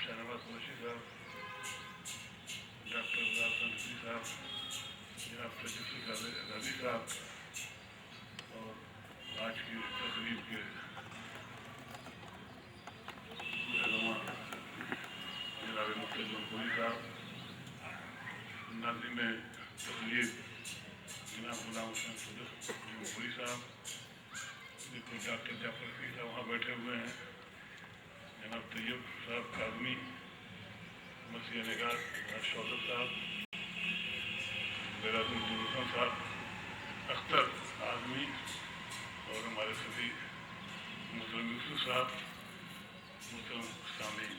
शाहनवाज कुरैशी साहब, डॉक्टर नकवी साहब, जनाब तजुफी गाजी साहब और आज की तकरीब के रहनुमा जनाब मुफ्ती जौनपुरी साहब, नाज़िम तकरीब जनाब गुलाम हुसैन जौनपुरी साहब, बिल्कुल डॉक्टर जाफर रफी साहब वहाँ बैठे हुए हैं, जनाब तैयब साहब काज़मी, मसीह निगार शौकत साहब, बेरादुल साहब, अख्तर आज़मी और हमारे सभी मुस्लिम यूसुफ साहब, मुस्लिम सामीन।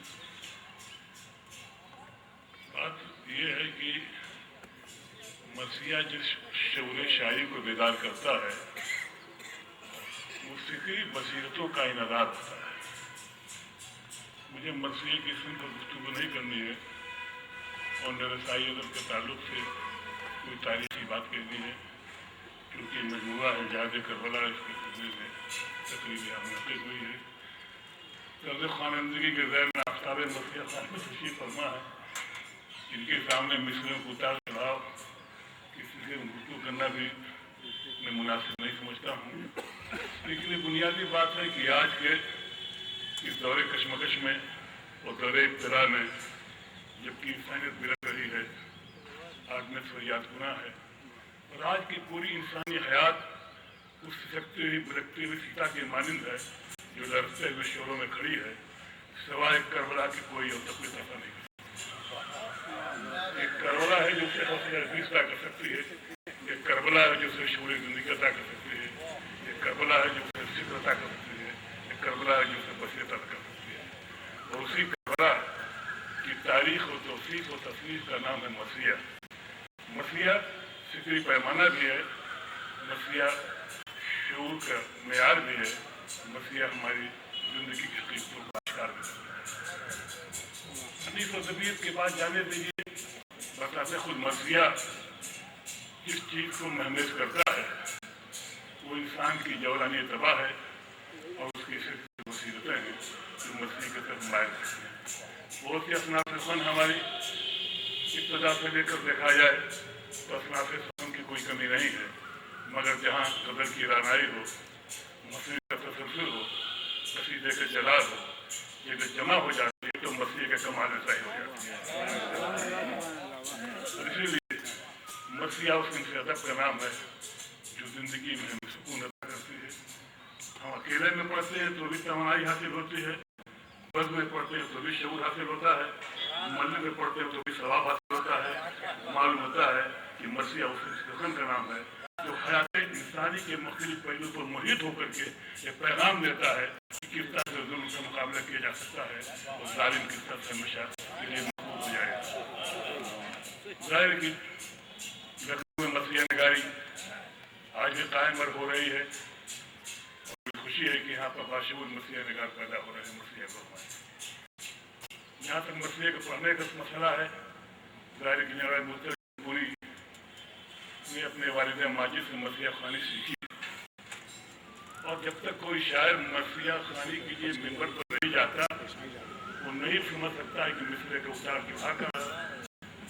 बात यह है कि मसीहा जिस शऊर शायरी को बेदार करता है वो फिक्री बसीरतों का इनदार होता है। मुझे मसीह की इस्म पर गुफ्तगू नहीं करनी है और न रसाई अदब के ताल्लुक से कोई तारीखी बात करनी है, क्योंकि मजमूआ है जहाज करबला इसके खुदे में तकरीब मुनक़िद हुई है। कर्ज़ ख़वानदगी के ज़ैल में आफ्ताब मसीह खान में तशरीफ़ फरमा है, इनके सामने मिसरों को उतार चढ़ाव किसी से गुफ्तगू करना भी मैं मुनासिब नहीं समझता हूँ। लेकिन ये बुनियादी बात है कि आज के इस दौरे कशमकश में और दौरे इब्तिला में जबकि इंसानियत बिलख रही है, आदमियत फरियाद गुनाह है और आज की पूरी इंसानी हयात उस सिसकते हुए बिलखते हुए सीता के मानिंद है जो लड़ते हुए शोरों में खड़ी है, सिवाय करबला की कोई और तकलीफ ऐसा नहीं। एक करबला है जो उसे हौसला अफीज़ अता कर सकती है, एक करबला है जो उसे शऊर ज़िंदगी अता कर सकती है, एक करबला है जो उसे सिद्र अता कर सकती है, एक करबला है जो उसे बसीरत अता कर सकती है। और उसी करबला की तारीख और तौसीफ़ और तस्नीफ़ का नाम है मसीहा। मसीहा फिक्री पैमाना भी है, मसीहा शऊर का मेयार भी है, मसीहा हमारी ज़िंदगी की कीमतों को आश्कार भी करता है। हदीस और तबीयत के बाद जाने दीजिए, बताते खुद मसीहा जिस चीज़ को महमेज करता है वो इंसान की जौरानी तबाह है और उसकी सिर्फ बसीरतें हैं जो मसीह की तरफ मायल करती हैं। बहुत सी असनाफ़ फ़न हमारी इब्तिदा से लेकर देखा जाए तो असनाफ़ फ़न की कोई कमी नहीं है, मगर जहाँ कदर की रानाई हो, मसीह का तसल्सल हो, कसीदे का जलाल हो, ये जब जमा हो जाती है तो मसीह के कमाल ऐसा ही हो जाती है। इसीलिए मसीहा उस इनसे अदब का नाम है जो ज़िंदगी में हमें सुकून अता करती है। हम अकेले में पढ़ते हैं तो भी तवानाई हासिल होती है, बज़ में पढ़ते हैं तो भी शऊर हासिल होता है, मल्ल में पढ़ते हैं तो भी सवाब हासिल होता है। मालूम होता है कि मसीहा उस इंसान का नाम है जो हयात इंसानी के मुख्तलिफ पहलुओं पर मुहित होकर के एक पैगाम देता है कि किस तरह से जुल्म का मुकाबला किया जा सकता है और जालिम किस तरह से हमेशा के लिए महफूज हो जाएगा। जाहिर की लखनऊ में मसीहा नगारी आज भी कायम और हो रही है और खुशी है कि यहाँ पर बाशऊर मसीहा नगार पैदा हो रहे हैं। मसीहा भगवान यहाँ तक मसीहा को पढ़ने का मसला है, जाहिर की जनाब पूरी ने अपने वालिद माजिद से मसीहा ख़वानी सीखी और जब तक कोई शायर मसीहा ख़वानी के लिए मिंबर पर नहीं जाता वो नहीं समझ सकता है कि मिसरे का उतार चढ़ा कहाँ है,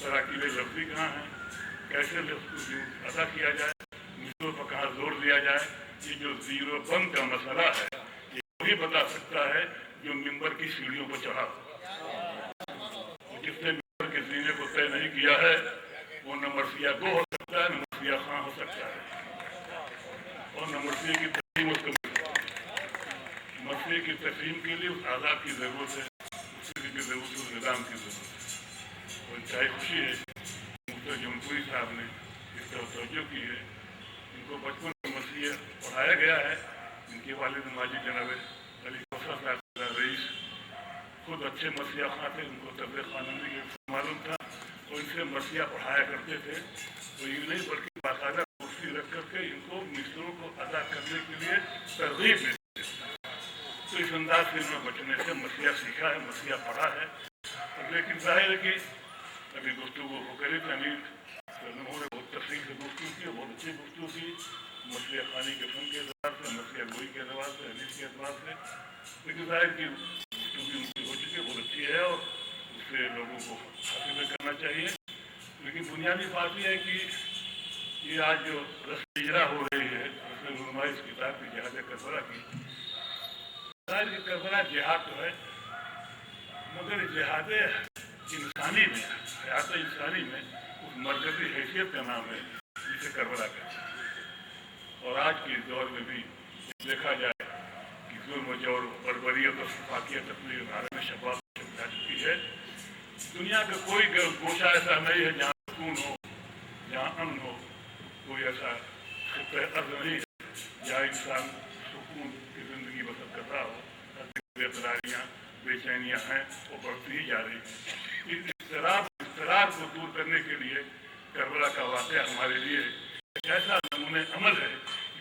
तराकीब लफ्ज़ी कहाँ है, कैसे लफ्ज़ अदा किया जाए, मिसरों पर कहाँ जोर दिया जाए। ये जो ज़ीरो बंद का मसला है ये वही बता सकता है जो मिंबर की सीढ़ियों पर चढ़ा। जिसने मिंबर के ज़ीने को तय नहीं किया है वो न मसीहा को हो सकता है, न मसीहा खां हो सकता है और न मसीह की तस्लीम उसको मिल सकती है। मसीह की तस्लीम के लिए उस आज़ाद की ज़रूरत है, उसी की ज़रूरत है, उस निज़ाम की ज़रूरत है। और चाहे खुशी है मुफ्ती जौनपुरी साहब ने इस तरफ तवज्जो की है, इनको बचपन में मसीह पढ़ाया गया है। इनके वालिद माजिद जनाब अली कौसर साहब रईस खुद अच्छे मसीहा खां थे, उनको तबलीग ख़वानदगी मालूम था और इनसे मसीहा पढ़ाया करते थे। तो ये नहीं बल्कि बाकायदा कुर्सी रख करके इनको मिसरों को अदा करने के लिए तरगीब देते थे। तो इस अंदाज से इन्होंने बचने से मसीहा सीखा है, मसीहा पढ़ा है। लेकिन जाहिर है कि अभी गुफ्तगू हो करी थी, अनिल उन्होंने बहुत तफसील से गुफ्तगू की, बहुत अच्छी गुफ्तगू की मसीहा ख़वानी के फ़न के एतबार से, मसीहा गोई के एतबार से, हदीस के एतबार से। लेकिन जाहिर की गुफ्तगू उनकी हो चुकी है, बहुत अच्छी है और से लोगों को फांसी में करना चाहिए। लेकिन बुनियादी बात यह है कि ये आज जो रस्म इजरा हो रही है इस किताब की जिहाद करबला की, करबला जिहाद तो है, मगर जिहाद इंसानी में, हयात इंसानी में उस मरकजी हैसियत का नाम है जिसे करबला कहते हैं। और आज के दौर में भी देखा जाए कि जुल्म जोर बर्बरियत और सफाकियत अपने भारत में शबाब जा चुकी है। दुनिया का कोई गोशा ऐसा नहीं है जहाँ सुकून हो, जहाँ अमन हो, कोई ऐसा अर्ज नहीं है जहाँ इंसान सुकून की जिंदगी बसर कर रहा हो। बेकरारियाँ बेचैनियाँ हैं वो बढ़ती ही जा रही हैं। इस इस्तरार को दूर करने के लिए करबला का वाक़या हमारे लिए एक ऐसा नमूने अमल है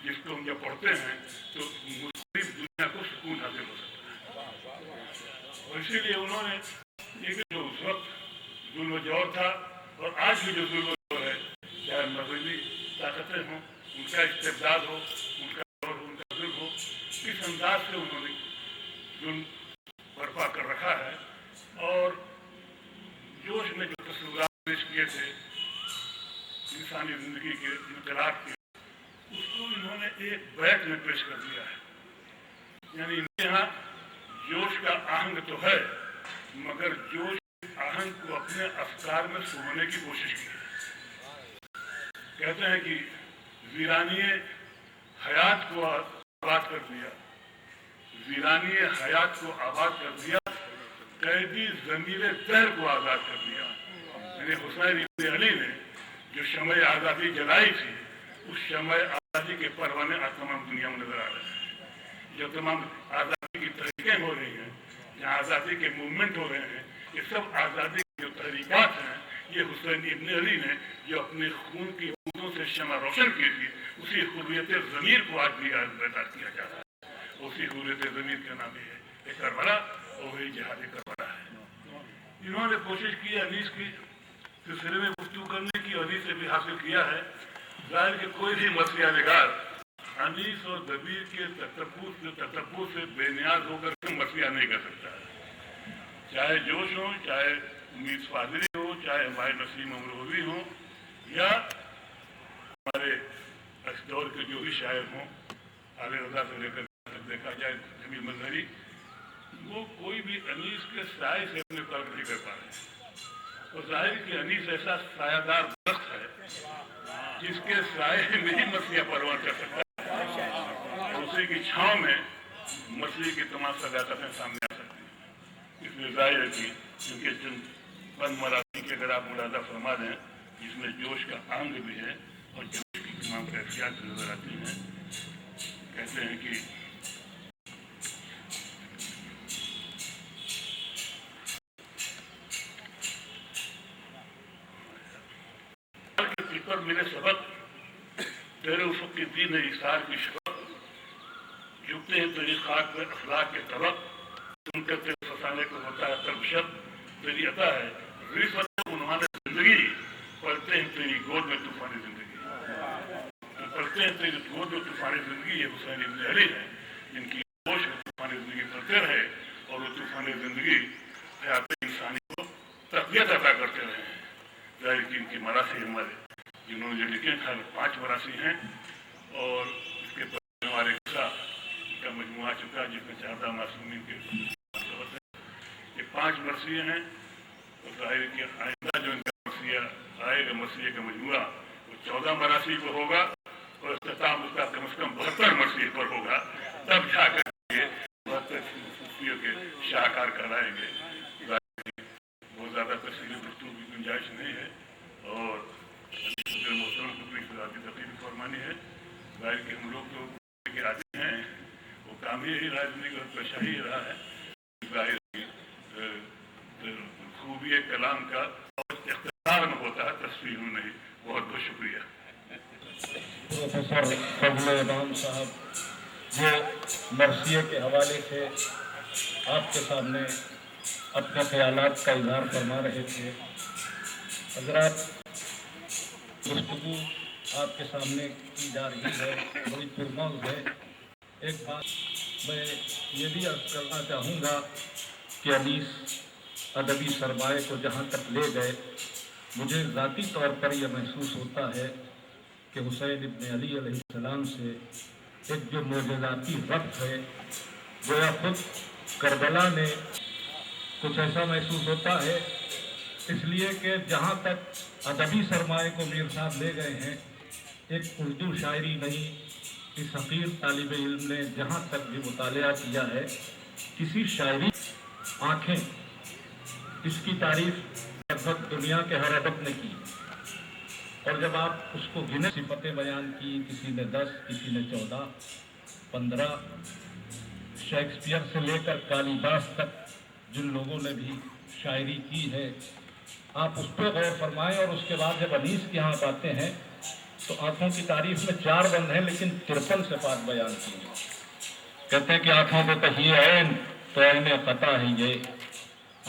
जिसको हम जब पढ़ते हैं तो मुस्लिम दुनिया को सुकून हासिल हो सकता है। और इसीलिए उन्होंने एक जो उस वक्त जुल्म जोर था और आज भी जो जुल्म जोर है, चाहे मगरबी ताकतें हों, उनका इस्तेबदाद हो, उनका दौर हो, उनका जुल्म हो, इस अंदाज से उन्होंने जुल्म बर्पा कर रखा है। और जोश में जो तस्वीरात पेश किए थे इंसानी जिंदगी के इनकलाब के, उसको इन्होंने एक बैत में पेश कर दिया है। यानी इनके यहाँ जोश का आहंग तो है, मगर जोश आहंग को अपने अफकार में सुहाने की कोशिश की है। कहते हैं कि वीरानी हयात को आबाद कर दिया, वीरानी हयात को आबाद कर दिया, कैदी ज़मीर तहर को आज़ाद कर दिया। यानी हुसैन इब्न अली ने जो शमए आज़ादी जलाई थी, उस शमए आज़ादी के परवाने आज तमाम दुनिया में नजर आ रहे हैं। जो तमाम आज़ादी की तहरीकें हो रही हैं, जहाँ आज़ादी के मूवमेंट हो रहे हैं, ये सब आज़ादी की जो तहरीकात हैं, ये हुसैन इब्न अली ने जो अपने खून की बूंदों से शमअ रोशन की थी, उसी हुर्रियत ज़मीर को आज भी बेदार किया जा रहा है। उसी हुर्रियत ज़मीर का नाम है एक करबला और वही जिहाद करबला है। इन्होंने कोशिश की अनीस की सिलसिले में गुफ्तगू करने की, अनीस से भी हासिल किया है। जाहिर के कोई भी मसलिया निगार अनीस और दबीर के ततब्बुर से बेनियाज होकर के मसलिया नहीं कर सकता है। चाहे जोश हो, चाहे उम्मीद फादरी हो, चाहे हमारे नसीम अमरोही हो, या हमारे इस दौर के जो भी शायर हों, आले रजा से लेकर देखा जाए जमील मंजरी, वो कोई भी अनीस के साए से अपने तर्क नहीं कर पा रहे। और जाहिर कि अनीस ऐसा सायादार दरख्त है जिसके साए में ही मछलियाँ परवान कर सकता है, और उसी की छाँव में मछली की तमाम सदाकतें सामने आ सकती हैं। इसलिए जाहिर है कि उनके बंद मराठी की अगर आप मुलादा फरमा दें, जिसमें जोश का अंग भी है और जोश की तमाम कैफियत नजर आती हैं। कहते हैं कि पर मेरे सबक तेरे उफक की दीन इसार की शबक, झुकते हैं तेरी खाक में अखलाक के तबक, सुनकर तेरे फसाने को होता है तब शब, तेरी अता है रिफत उन्होंने जिंदगी, पढ़ते हैं तेरी गोद में तूफानी जिंदगी, पढ़ते हैं तेरी गोद में तूफानी जिंदगी। ये हुसैन इब्न अली है जिनकी होश में तूफानी जिंदगी पढ़ते रहे और वो तूफानी जिंदगी हयात इंसानी को तक़वियत अता करते रहे हैं। जाहिर की इनकी मरासी हमारे जिन्होंने जो लिखे हैं 5 मरासी हैं, और इसके बाद हमारे का मजमू आ चुका है जिसमें 14 मासूमीन के सबक है। ये 5 मरसिए हैं, और जाहिर कि आइंदा जो इनका मरसिया आएगा, मरसिए का मजमुआ वो 14 मरासी पर होगा, और इख्तिताम उसका कम से कम 72 मरसिए पर होगा। तब जाकर के 72 सूफियों के शाहकार कहलाएंगे। बहुत ज़्यादा तफसीली गुफ्तगू की गुंजाइश नहीं है, और फरमानी है। जाहिर कि हम लोग तो के आदमी हैं, वो काम ही राजनीतिक और पेशा ही रहा है। जाहिर खूबी कलाम का इख्तियार में होता है, तस्वीर में नहीं। बहुत बहुत शुक्रिया। प्रोफेसर फजल इमाम साहब जो मरसिए के हवाले से आपके सामने अपने ख्यालात का इजहार फरमा रहे थे। हज़रात, गुफ्तगू आपके सामने की जा रही है, बड़ी पुरमौज है। एक बात मैं ये भी अर्ज करना चाहूँगा कि अनीस ادبی سرمائے کو جہاں تک لے گئے، مجھے ذاتی طور پر یہ محسوس ہوتا ہے کہ حسین ابن علی علیہ السلام سے ایک جو معجزاتی ربط ہے، گویا خود کربلا نے کچھ ایسا محسوس ہوتا ہے، اس لیے کہ جہاں تک ادبی سرمائے کو میر صاحب لے گئے ہیں، ایک اردو شاعری نہیں، اس حقیر طالب علم نے جہاں تک بھی مطالعہ کیا ہے، کسی شاعری آنکھیں اس کی تعریف لگ بھگ دنیا کے ہر ادب نے کی، اور جب آپ اس کو گنے صفتیں بیان کی، کسی نے 10، کسی نے 14، 15، شیکسپیئر سے لے کر کالیداس تک جن لوگوں نے بھی شاعری کی ہے، آپ اس پہ غور فرمائیں۔ اور اس کے بعد جب انیس کے ہاں آتے ہیں تو آنکھوں کی تعریف میں 4 بند ہیں، لیکن 53 صفات بیان کی ہیں۔ کہتے ہیں کہ آنکھوں کو کہیے عین تو عین خطا ہے یہ،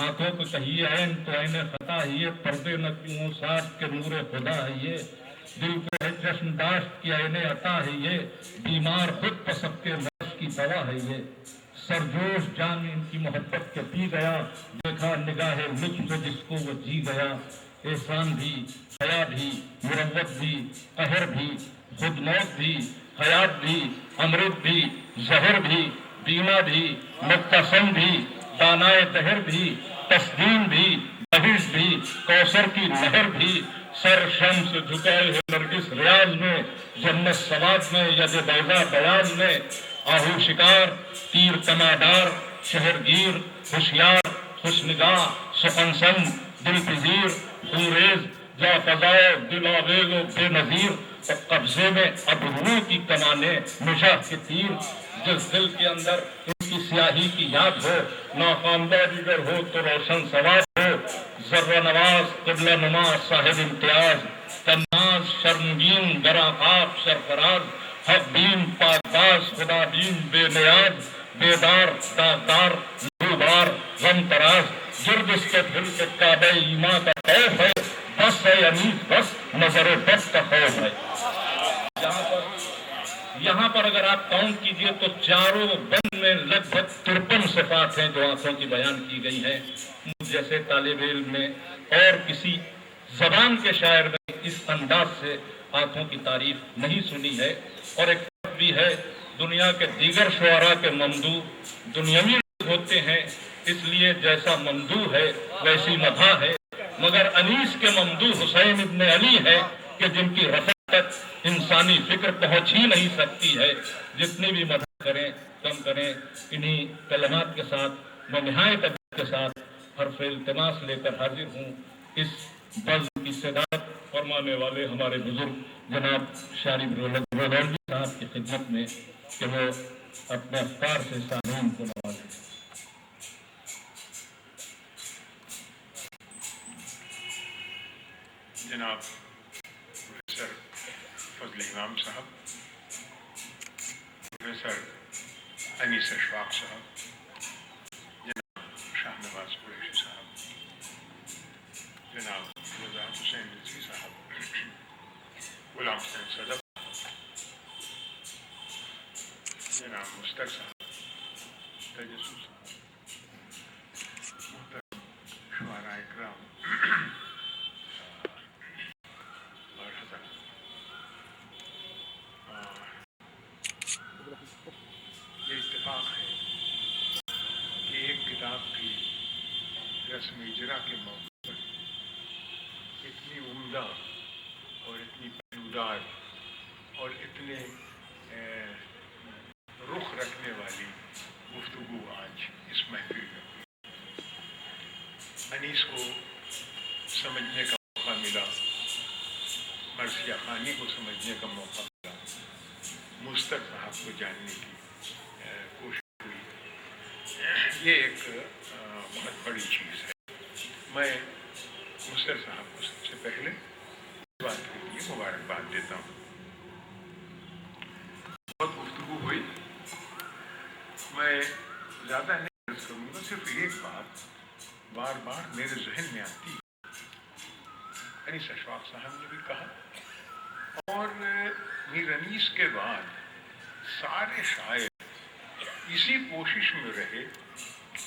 آنکھوں کو کہیے عین تو عین خطا ہے یہ، پردے نہ کیوں ساتھ کے نور خدا ہے یہ، دل کو ہے چشم داشت کی عین عطا ہے یہ، بیمار خود پسب کے مرض کی دوا ہے یہ، سرجوش جان ان کی محبت کے پی گیا، دیکھا نگاہ لطف سے جس کو وہ جی گیا، احسان بھی، حیا بھی، مروت بھی، قہر بھی، خود موت بھی، حیات بھی، امرت بھی، زہر بھی، بینا بھی، مبتسم بھی، دانائے دہر بھی، تسلیم بھی، بہش بھی، کوثر کی نہر بھی، سر شمس جھکائے ہے نرگس ریاض میں، جنت سواد میں، ید بیضا بیاض میں، آہو شکار، تیر کمادار، شہر گیر، ہوشیار، خوش نگاہ، سخن سن، دل پذیر، خوریز، جا فضائے، دل آویز و بے نظیر، اور قبضے میں اب روح کی کمانے، نشاہ کے تیر، جس دل کے اندر ان کی سیاہی کی یاد ہو، ناخواندہ دیگر ہو تو روشن سواد ہو، ذرہ نواز قبلہ نما صاحب امتیاز، تناز شرمگین گراں خواب سرفراز، حق بین پاکباز خدا بین بے نیاز، بیدار داغدار لہوبار غم تراز، گرد اس کے دل کے کعبہ ایماں کا خوف ہے، بس ہے انیس بس نظر بس کا خوف ہے۔ یہاں پر اگر آپ کاؤنٹ کیجئے تو چاروں بند میں لگ بھگ 53 صفات ہیں جو آنکھوں کی بیان کی گئی ہیں۔ جیسے طالب علم نے اور کسی زبان کے شاعر نے اس انداز سے آنکھوں کی تعریف نہیں سنی ہے۔ اور ایک بات بھی ہے، دنیا کے دیگر شعراء کے ممدوح دنیاوی ہوتے ہیں، اس لیے جیسا ممدوح ہے ویسی مدح ہے، مگر انیس کے ممدوح حسین ابن علی ہے کہ جن کی رفعت تک انسانی فکر پہنچ ہی نہیں سکتی ہے۔ جتنی بھی مدد کریں کم کریں۔ انہی کلمات کے ساتھ میں نہایت ادب کے ساتھ حرف التماس لے کر حاضر ہوں اس بزم کی صدارت فرمانے والے ہمارے بزرگ جناب شارب رولوی صاحب کی خدمت میں کہ وہ اپنے افکار سے سامعین کو نوازیں۔ جناب پروفیسر فضل امام صاحب، پروفیسر انیس اشفاق صاحب، جناب شاہ نواز قریشی صاحب، جناب رضا حسین رضوی صاحب، غلام حسین صدف، جناب مشتاق صاحب، تجسس صاحب، محترم شعراء اکرام اور حضرات، یہ اتفاق ہے کہ ایک کتاب کی رسم اجرا کے موقع پر اتنی عمدہ اور اتنی پائیدار اور اتنے رخ رکھنے والی گفتگو آج اس محفل میں ہوئی۔ انیس کو سمجھنے کا موقع ملا، مرثیہ خانی کو سمجھنے کا موقع ملا، مشتاق صاحب کو جاننے کی کوشش ہوئی۔ یہ ایک بہت بڑی چیز ہے۔ میں مشتاق صاحب کو سب سے پہلے اس بات کے لیے مبارکباد دیتا ہوں۔ بہت گفتگو ہوئی، میں زیادہ نہیں عرض کروں گا، صرف ایک بات بار بار میرے ذہن میں آتی ہے۔ انیس اشفاق صاحب نے بھی کہا، اور میر انیس کے بعد سارے شاعر اسی کوشش میں رہے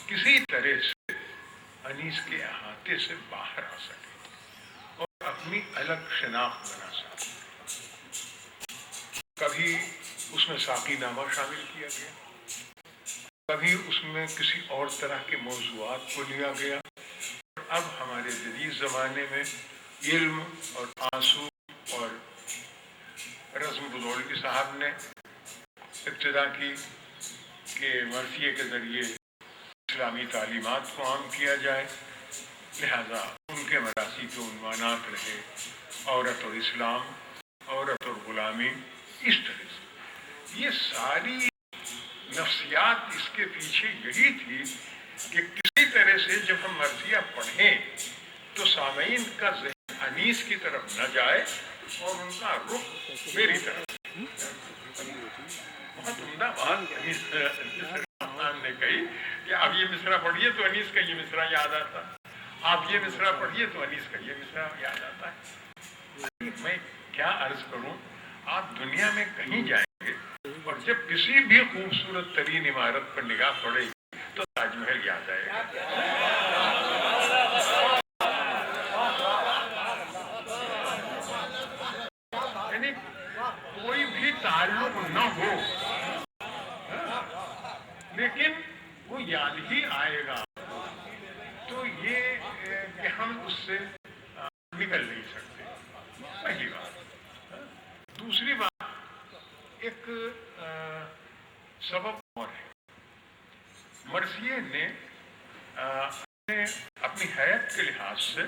کسی طرح سے انیس کے احاطے سے باہر آ سکے اور اپنی الگ شناخت بنا سکے۔ کبھی اس میں ساقی نامہ شامل کیا گیا، کبھی اس میں کسی اور طرح کے موضوعات کو لیا گیا۔ اب ہمارے جدید زمانے میں علم اور آنسو اور رزم بزولوی صاحب نے ابتدا کی کہ مرثیے کے ذریعے اسلامی تعلیمات کو عام کیا جائے، لہذا ان کے مراثی کے عنوانات رہے عورت اور اسلام، عورت اور غلامی، اس طرح سے یہ ساری نفسیات اس کے پیچھے یہی تھی کہ کسی طرح سے جب ہم مرثیہ پڑھیں تو سامعین کا ذہن انیس کی طرف نہ جائے اور ان کا رخ میری طرف۔ بہت عمدہ بات انیس خان نے کہی کہ آپ یہ مصرع پڑھیے تو انیس کا یہ مصرع یاد آتا ہے، آپ یہ مصرع پڑھیے تو انیس کا یہ مصرع یاد آتا ہے۔ میں کیا عرض کروں، آپ دنیا میں کہیں جائیں گے اور جب کسی بھی خوبصورت ترین عمارت پر نگاہ پڑے گی تو تاج محل یاد آئے گا۔ یعنی کوئی بھی تعلق نہ ہو لیکن وہ یاد ہی آئے گا، تو یہ کہ ہم اس سے نکل نہیں سکتے، پہلی بات۔ دوسری بات، ایک سبب اور ہے، مرثیے نے اپنی حیات کے لحاظ سے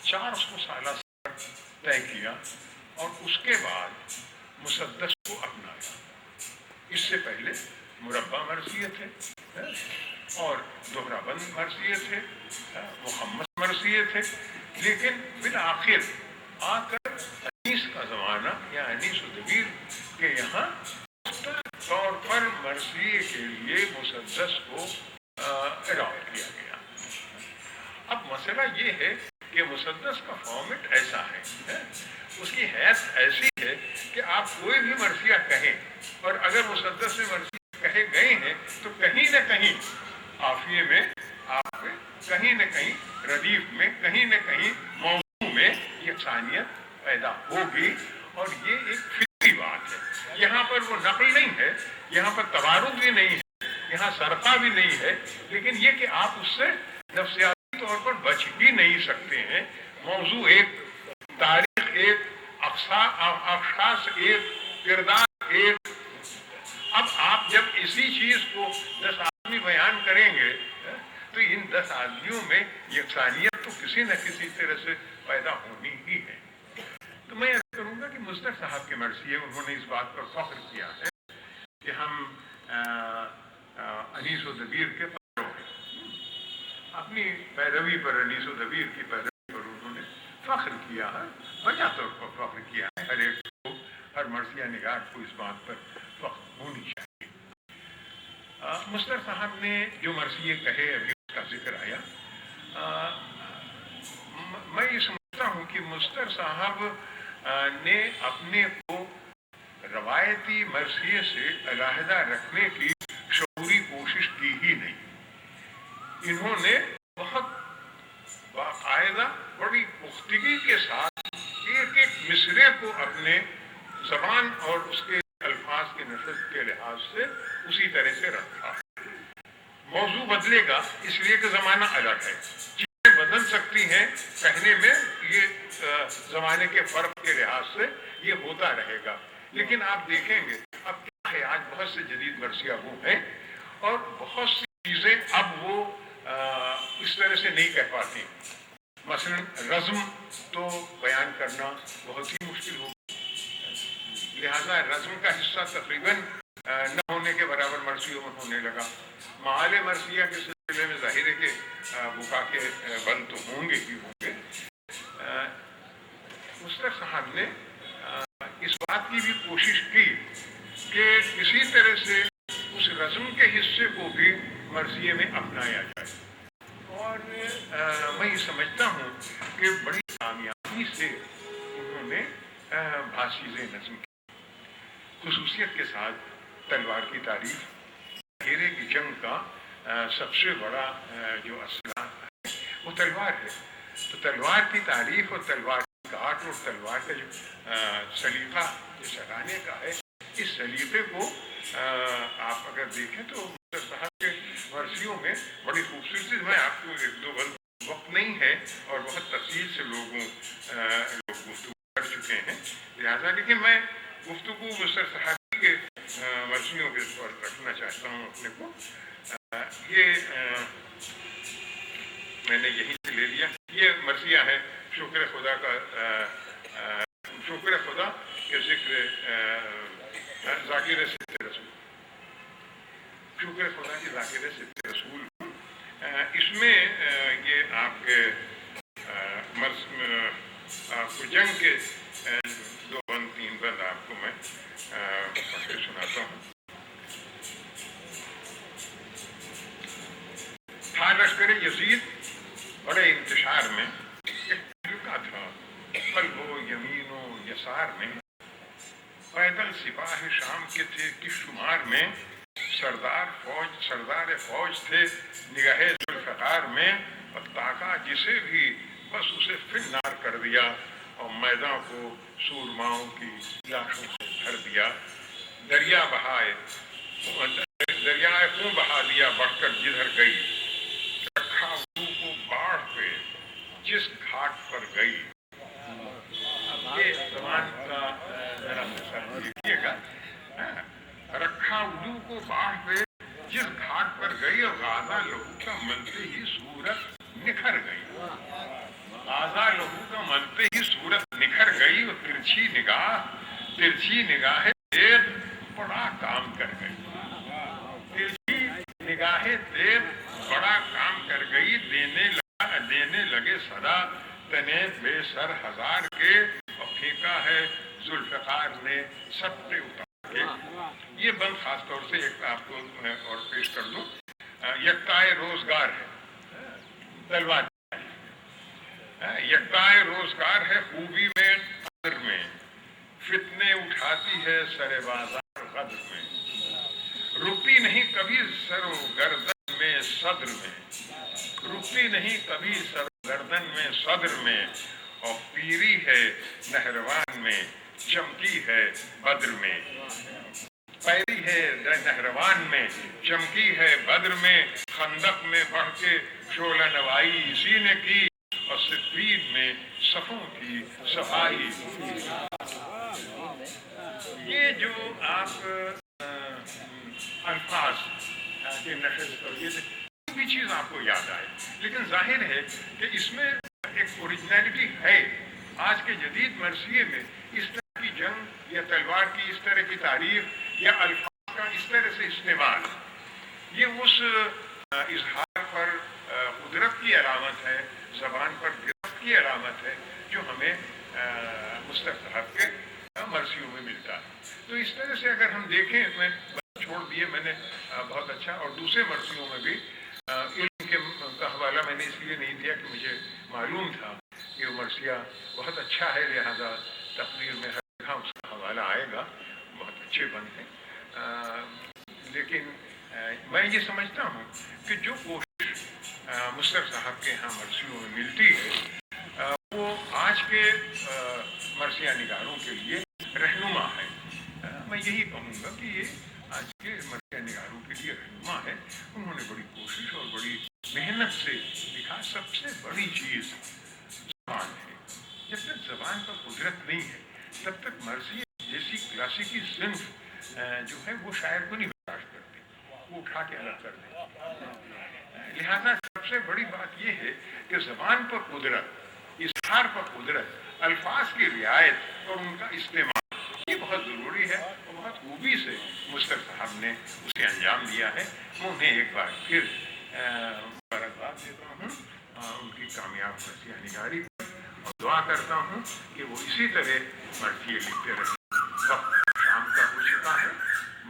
400 سالہ سفر طے کیا اور اس کے بعد مسدس کو اپنایا۔ اس سے پہلے مربع مرثیے تھے اور دوہرا بند مرثیے تھے، محمد مرثیے تھے، لیکن بالآخر آ کر انیس کا زمانہ یا انیس و دبیر کے یہاں طور پر مرثیے کے لیے مسدس کو اڈاپٹ کیا گیا۔ اب مسئلہ یہ ہے کہ مسدس کا فارمیٹ ایسا ہے، اس کی حیثیت ایسی ہے کہ آپ کوئی بھی مرثیہ کہیں اور اگر مسدس میں مرثیہ کہے گئے ہیں تو کہیں نہ کہیں قافیے میں آپ کہیں نہ کہیں ردیف میں کہیں نہ کہیں موضوع میں یکسانیت پیدا ہوگی، اور یہ ایک فطری بات ہے۔ یہاں پر وہ نقل نہیں ہے، یہاں پر تبارک بھی نہیں ہے، یہاں سرقہ بھی نہیں ہے، لیکن یہ کہ آپ اس سے نفسیاتی طور پر بچ بھی نہیں سکتے ہیں۔ موضوع ایک، تاریخ ایک، اشخاص ایک، کردار ایک۔ اب آپ جب اسی چیز کو 10 آدمی بیان کریں گے تو ان 10 آدمیوں میں یکسانیت تو کسی نہ کسی طرح سے پیدا ہونی ہی ہے۔ تو میں عرض کروں گا کہ مصدق صاحب کے مرثیے، انہوں نے اس بات پر فخر کیا ہے کہ ہم انیس و دبیر کے پیرو ہیں، اپنی پیروی پر، انیس و دبیر کی پیروی پر انہوں نے فخر کیا ہے، وجہ طور پر فخر کیا ہے۔ ہر ایک کو، ہر مرثیہ نگار کو اس بات پر فخر ہونی چاہیے۔ مصدق صاحب نے جو مرثیے کہے، ابھی اس کا ذکر آیا، میں یہ سمجھتا ہوں کہ مصدق صاحب نے اپنے کو روایتی مرثیے سے علیحدہ رکھنے کی شعوری کوشش کی ہی نہیں۔ انہوں نے بہت باقاعدہ بڑی پختگی کے ساتھ ایک ایک مصرعے کو اپنے زبان اور اس کے الفاظ کے نشست کے لحاظ سے اسی طرح سے رکھا۔ موضوع بدلے گا اس لیے کہ زمانہ الگ ہے، چیزیں بدل سکتی ہیں کہنے میں، یہ زمانے کے فرق کے لحاظ سے یہ ہوتا رہے گا، لیکن آپ دیکھیں گے اب کیا ہے، آج بہت سے جدید مرثیہ وہ ہیں اور بہت سی چیزیں اب وہ اس طرح سے نہیں کہہ پاتی۔ مثلا رزم تو بیان کرنا بہت ہی مشکل ہو، لہذا رزم کا حصہ تقریباً نہ ہونے کے برابر مرثیوں میں ہونے لگا۔ معال مرثیہ کے سلسلے میں ظاہر ہے کہ بکا کے بل تو ہوں گے ہی ہوں گے۔ مصدق صاحب نے اس بات کی بھی کوشش کی کہ کسی طرح سے اس رزم کے حصے کو بھی مرثیے میں اپنایا جائے، اور میں یہ سمجھتا ہوں کہ بڑی کامیابی سے انہوں نے بھاشیز نظم کی، خصوصیت کے ساتھ تلوار کی تعریف، گھیرے کی جنگ کا سب سے بڑا جو اسلحہ وہ تلوار ہے. تو تلوار کی تاریخ اور تلوار کی کاٹ اور تلوار کا جو سلیقہ سجانے کا ہے، اس سلیقے کو آپ اگر دیکھیں تو مصطفیٰ صاحب کے ورثیوں میں بڑی خوبصورتی. میں آپ کو ایک دو وقت نہیں ہے اور بہت تفصیل سے لوگ گفتگو کر چکے ہیں، لہٰذا لیکن میں گفتگو مصطفیٰ صاحب کے ورثیوں کے طور پر رکھنا چاہتا ہوں اپنے کو. یہ میں نے یہیں سے لے لیا. یہ مرثیہ ہے شکر خدا کا، شکر خدا کے ذکر ذاکر ست رسول، شکر خدا کے ذاکر ست رسول. اس میں یہ آپ کے آپ کو جنگ کے 2 بند 3 بند آپ کو میں پڑھ کے سناتا ہوں. تھا لشکر یزید بڑے انتشار میں، ایک تہلکہ تھا قلب و یمین و یسار میں. پیدل سپاہ شام کے تھے کس شمار میں، سردار فوج تھے نگاہ ذوالفقار میں. اور طاقہ جسے بھی بس اسے فنار کر دیا، اور میدان کو سورماؤں کی لاشوں سے بھر دیا. دریائے خون بہا دیا بڑھ کر جدھر گئی، رکھا اردو کو باڑھ پہ جس گھاٹ پر گئی. یہ زبان کا ذرا سا دیکھیے گا. رکھا اردو کو باڑھ پہ جس گھاٹ پر گئی، اور غازہ لہو کا ملتے ہی صورت نکھر گئی. غازہ لہو کا ملتے ہی صورت نکھر گئی، اور ترچھی نگاہ دیکھ بڑا کام کر گئی. ترچھی نگاہ دیکھ بڑا کام کر گئی. دینے لگے صدا تنے بے سر ہزار کے، اور پھینکا ہے ذوالفقار نے سب پہ اتار کے. یہ بند خاص طور سے ایک آپ کو اور پیش کر دوں. یکتائے روزگار ہے تلوار، یکتائے روزگار ہے خوبی میں قدر میں، فتنے اٹھاتی ہے سر بازار قدر میں. رکتی نہیں کبھی سر و گردن میں صدر میں، رکتی نہیں کبھی سر و گردن میں صدر میں. اور پیری ہے نہروان میں، چمکی ہے بدر میں. پیری ہے نہروان میں، چمکی ہے بدر میں. خندق میں بڑھ کے شعلہ نوائی اسی نے کی، اور صفین میں صفوں کی صفائی. یہ جو آپ الفاظ کے نشست اور یہ بھی چیز آپ کو یاد آئے، لیکن ظاہر ہے کہ اس میں ایک اوریجنلٹی ہے. آج کے جدید مرثیے میں اس طرح کی جنگ یا تلوار کی اس طرح کی تاریخ یا الفاظ کا اس طرح سے استعمال، یہ اس اظہار پر قدرت کی علامت ہے، زبان پر گرفت کی علامت ہے، جو ہمیں مصطفیٰ صاحب کے مرثیوں میں ملتا ہے. تو اس طرح سے اگر ہم دیکھیں، میں چھوڑ دیے میں نے بہت اچھا. اور دوسرے مرثیوں میں بھی علم کے کا حوالہ میں نے اس لیے نہیں دیا کہ مجھے معلوم تھا کہ وہ مرثیہ بہت اچھا ہے، لہذا تقریر میں ہر جگہ اس کا حوالہ آئے گا. بہت اچھے بند ہیں. لیکن میں یہ سمجھتا ہوں کہ جو کوشش مصطفیٰ صاحب کے ہاں مرثیوں میں ملتی ہے، وہ آج کے مرثیہ نگاروں کے لیے رہنما ہے. میں یہی کہوں گا کہ یہ آج کے مرثیہ نگاروں کے لیے رہنما ہے. انہوں نے بڑی کوشش اور بڑی محنت سے لکھا. سب سے بڑی چیز زبان ہے. جب تک زبان پر قدرت نہیں ہے، تب تک مرثیہ جیسی کلاسیکی صنف جو ہے وہ شاعر کو نہیں برداشت کرتے، وہ اٹھا کے الگ کر دیں. لہذا سب سے بڑی بات یہ ہے کہ زبان پر قدرت، اظہار پر قدرت، الفاظ کی رعایت اور ان کا استعمال، یہ بہت ضروری ہے. اور بہت خوبی سے مصطفیٰ صاحب نے اسے انجام دیا ہے. میں انہیں ایک بار پھر مبارکباد دیتا ہوں ان کی کامیاب مرثیہ نگاری پر، اور دعا کرتا ہوں کہ وہ اسی طرح مرثیے لکھتے رہیں. وقت شام کا ہو چکا ہے.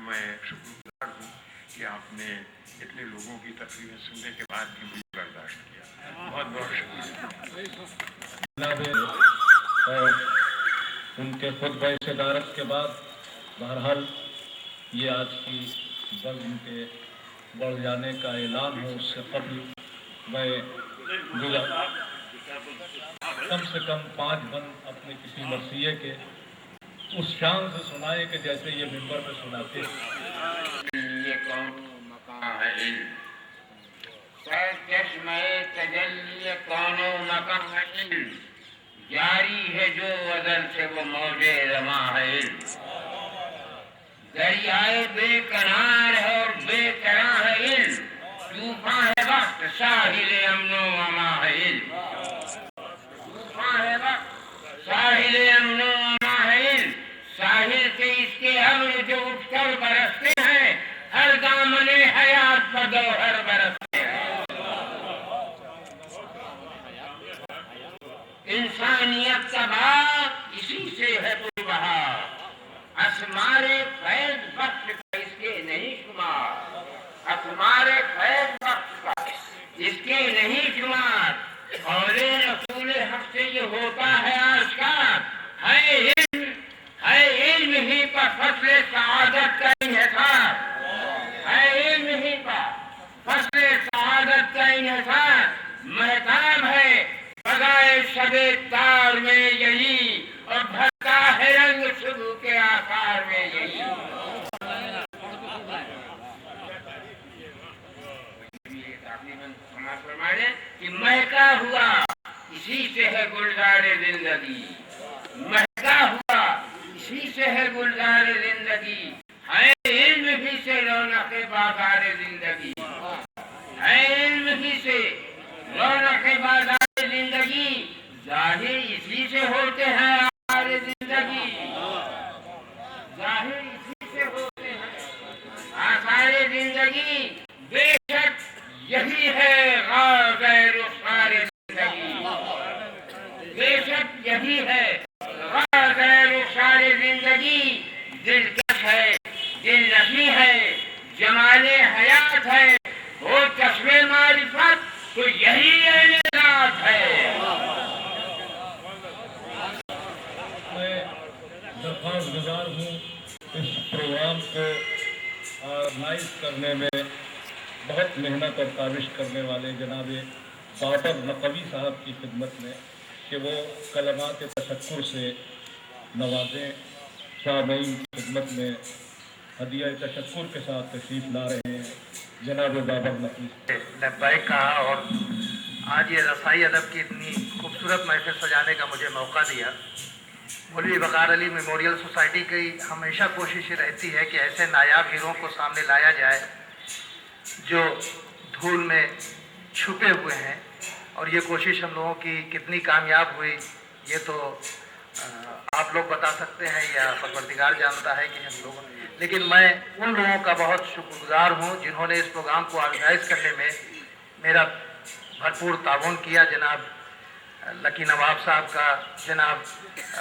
میں شکر گزار ہوں کہ آپ نے اتنے لوگوں کی تقریریں سننے کے بعد بھی مجھے برداشت کیا. بہت بہت شکریہ. اور ان کے خطبہ صدارت کے بعد بہرحال یہ آج کی بزم کے بڑھ جانے کا اعلان ہے. اس سے قبل میں गुजारा, कम से कम 5 बंद अपने किसी मरसिये के उस शान से सुनाए कि जैसे ये मिंबर पे सुनाते हैं। ये कौन मकान है इल्म, सर चश्मे तजल्ली कौनो मकान है इल्म, जारी है जो अज़ल से वो मौजे रमा है इल्म, दरियाए बेकरार है और बेकरार है इल्म, तूफान है वक्त साहिल अमनो अमा है इल्म, तूफान है वक्त साहिल अमनो अमा है इल्म, साहिल से इसके अम्र जो उठकर बरसते हैं, हर दामने हयात पर गौहर बरसते हैं। इंसानियत का बाग इसी से है पुरबहार, असमारे फैज बख्श का इसके नहीं शुमार, असमारे फैज बख्श का इसके नहीं शुमार, कौले रसूल हक से ये होता है आश्कार, है इल्म ही पर फसले सआदत का इन्हिसार, है इल्म ही पर फसले सआदत का इन्हिसार, महताब है बगाए शबे तार में यही, और भरता है रंग शुरू के आकार में यही। फरमाने कि महका हुआ इसी से है गुलजार जिंदगी, महका हुआ इसी से है गुलजार जिंदगी, है इल्म ही से रौनक बाजार जिंदगी, है इल्म ही से रौनक बाजार जिंदगी, जाहिर इसी से होते हैं आकार जिंदगी, जाहिर इसी से होते हैं आकार जिंदगी, बेशक यही है गैर रुखसार जिंदगी, बेशक यही है गैर रुखसार जिंदगी, दिलकश है, दिल नशी है, जमाले हयात है, वो चश्मे मारिफत तो यही एनिजात है। मैं दरख्वास्त गुजार हूँ इस प्रोग्राम को ऑर्गेनाइज करने में बहुत मेहनत और काविश करने वाले जनाब बाबर नकवी साहब की खिदमत में कि वो कलमात तशक्कुर से नवाजें, सामईन की खिदमत में हदिया तशक्कुर के साथ तशरीफ़ ला रहे हैं जनाब बाबर नकवी। लब्बैक कहा और आज ये रसाई अदब की इतनी खूबसूरत महफिल सजाने का मुझे मौका दिया। मौलवी वक़ार अली मेमोरियल सोसाइटी की हमेशा कोशिश रहती है कि ऐसे नायाब हीरों को सामने लाया जाए जो धूल में छुपे हुए हैं, और ये कोशिश हम लोगों की कितनी कामयाब हुई ये तो आप लोग बता सकते हैं या परवरदिगार जानता है कि हम लोग, लेकिन मैं उन लोगों का बहुत शुक्रगुजार हूँ जिन्होंने इस प्रोग्राम को ऑर्गेनाइज करने में मेरा भरपूर ताउन किया। जनाब लकी नवाब साहब का, जनाब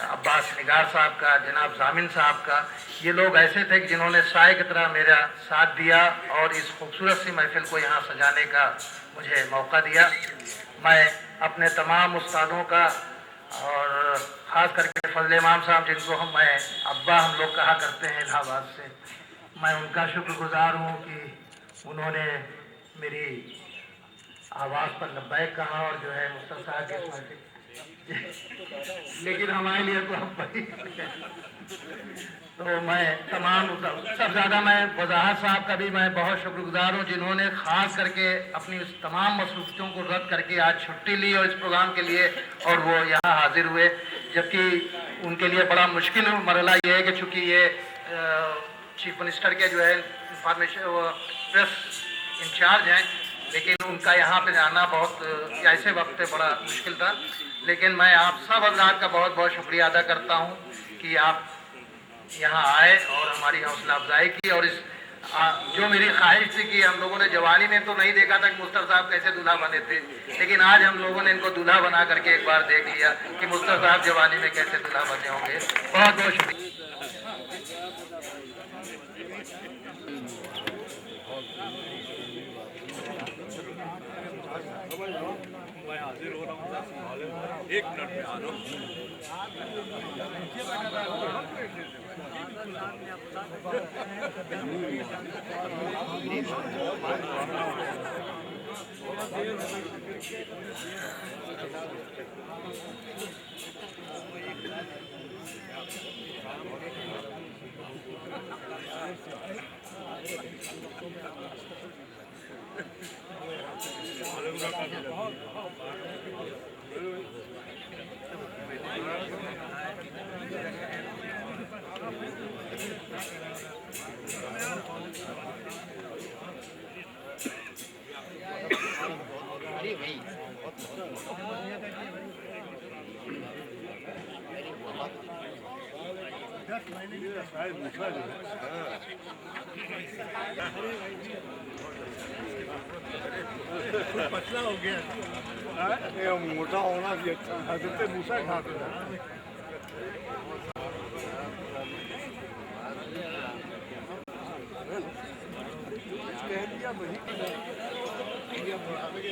अब्बास निगार साहब का, जनाब जामिन साहब का, ये लोग ऐसे थे कि जिन्होंने साए की तरह मेरा साथ दिया और इस खूबसूरत सी महफिल को यहाँ सजाने का मुझे मौका दिया। मैं अपने तमाम उस्तादों का और ख़ास करके फजल इमाम साहब जिनको मैं अब्बा हम लोग कहा करते हैं इलाहाबाद से, मैं उनका शुक्रगुजार हूँ कि उन्होंने मेरी आवाज़ पर लब्बैक कहा और जो है मुस्तफ़ा साहब के लेकिन हमारे लिए तो अब्बा ही तो मैं तमाम सब ज़्यादा मैं वजाहत साहब का भी मैं बहुत शुक्रगुजार हूँ जिन्होंने ख़ास करके अपनी उस तमाम मसरूफियों को रद्द करके आज छुट्टी ली और इस प्रोग्राम के लिए और वो यहाँ हाजिर हुए, जबकि उनके लिए बड़ा मुश्किल मरला ये है कि चूँकि ये चीफ मिनिस्टर के जो है इंफॉर्मेशन प्रेस इंचार्ज हैं, लेकिन उनका यहाँ पे जाना बहुत ऐसे वक्त पे बड़ा मुश्किल था। लेकिन मैं आप सब हज़रात का बहुत बहुत शुक्रिया अदा करता हूँ कि आप यहाँ आए और हमारी हौसला अफजाई की, और इस जो मेरी ख्वाहिश थी कि हम लोगों ने जवानी में तो नहीं देखा था कि मुस्तफ़ा साहब कैसे दूल्हा बने थे, लेकिन आज हम लोगों ने इनको दूल्हा बना करके एक बार देख लिया कि मुस्तफ़ा साहब जवानी में कैसे दूल्हा बने होंगे। बहुत बहुत शुक्रिया। एक मिनट में आ रहा हूँ। पतला हो गया मोटा होना भी अच्छा है तो मूसा खाते हैं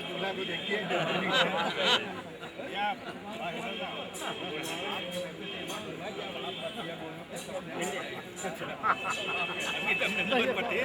दूल्हा को देखिए अभी तुमने नंबर पटे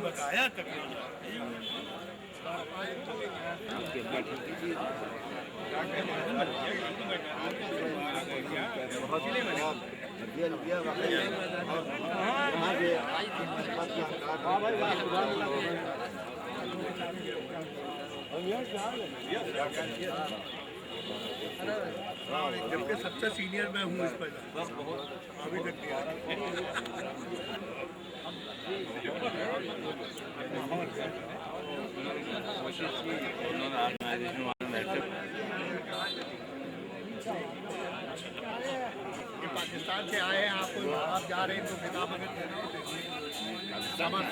बताया जबकि सबसे सीनियर मैं हूँ इस पर अभी तक पाकिस्तान से आए हैं आप जा रहे हैं तो किताब सामान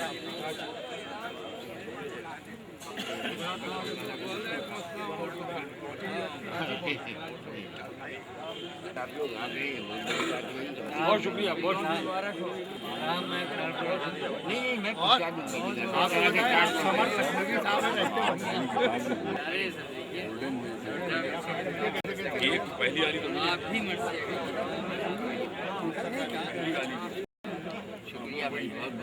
बहुत शुक्रिया बहुत एक पहली वाली शुक्रिया भाई बहुत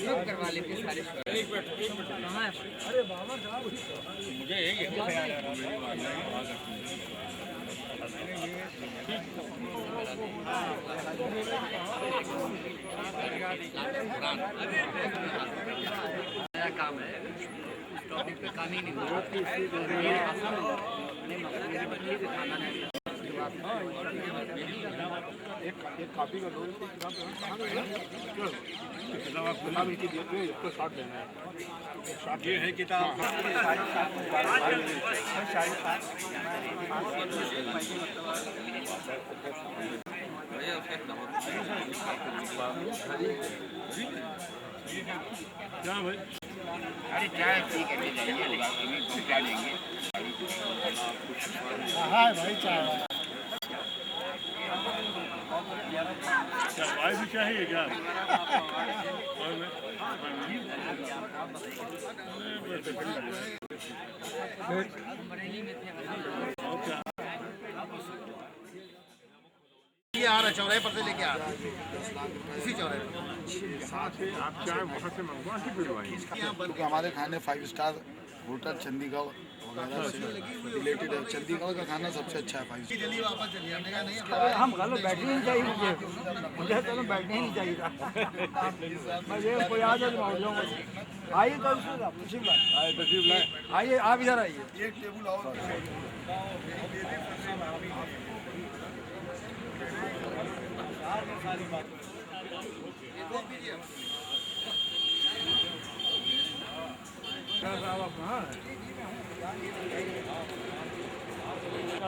बहुत करवा लेते सारे काम है टॉपिक पे काम ही नहीं हो एक कॉपी का दो किताब आप गुलाब की देते हैं इसको शॉर्ट देना है शॉर्ट ये है किताब क्या भाई अरे चाय ठीक है ले जाइए क्या लेंगे हाँ भाई चाय चाय भी चाहिए क्या ये आ रहा चौराहे पर से लेके आ रहा इसी चौराहे पर आप चाय वहाँ से मंगवा के पिलवाएंगे क्योंकि हमारे खाने 5 स्टार होटल चंडीगढ़ वगैरह से रिलेटेड है। चंडीगढ़ का खाना सबसे अच्छा है 5 स्टार। जल्दी वापस चलिए हमने कहा नहीं हम गलत बैठने नहीं चाहिए मुझे तो बैठने ही नहीं चाहिए था मुझे कोई आ जाए आइए तो आइए आप इधर आइए एक टेबल और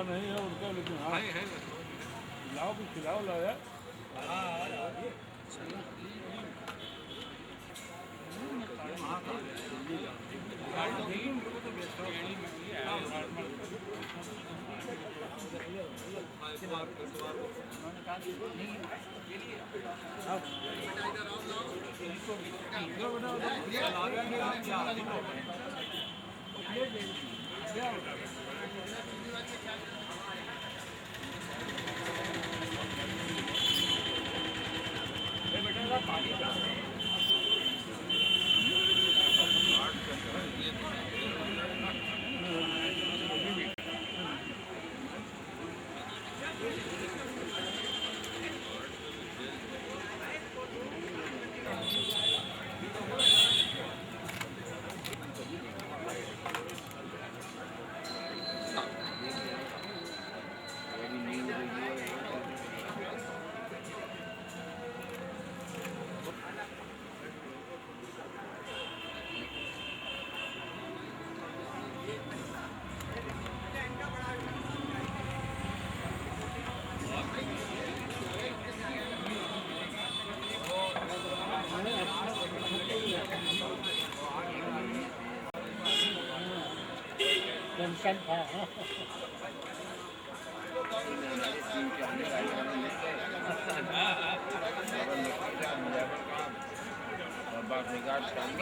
नहीं है उनका, लेकिन हाँ खिलाओ भी खिलाओ ला यार।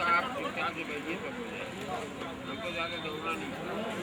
आप जाके बैठिए, हमको जाके दौड़ना नहीं।